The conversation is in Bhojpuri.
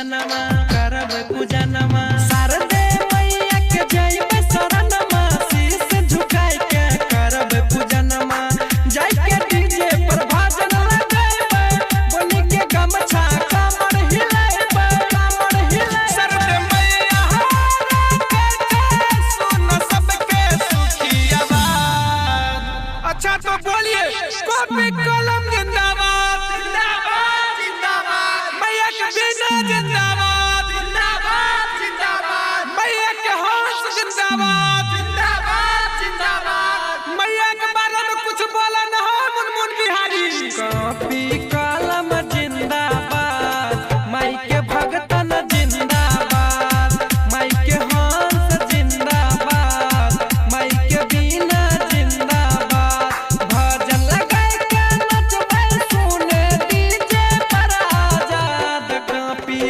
पूजनमा करब पूजनमा शारदे मैया के जइब शरणमा शीश झुकाई के करब पूजनमा जाय के डीजे पर भजन लगाइबे बोली के गमछा कमर हिलाइबे शारदे मैया के सुन सबके सुखी आवाज। अच्छा तो बोलिए कॉपी कलम जिंदाबाद जिंदाबाद जिंदाबाद मैया के बिना जिंदाबाद जिंदाबाद जिंदाबाद मैया के हंस जिंदाबाद जिंदाबाद जिंदाबाद मैया के बारे में कुछ बोला ना हो मुनमुन बिहारी। कॉपी कलम जिंदाबाद माई के भगतन जिंदाबाद माई के हंस जिंदाबाद माई के बिना जिंदाबाद भजन लगाए के नचबे सुने डीजे पर आजाद। कॉपी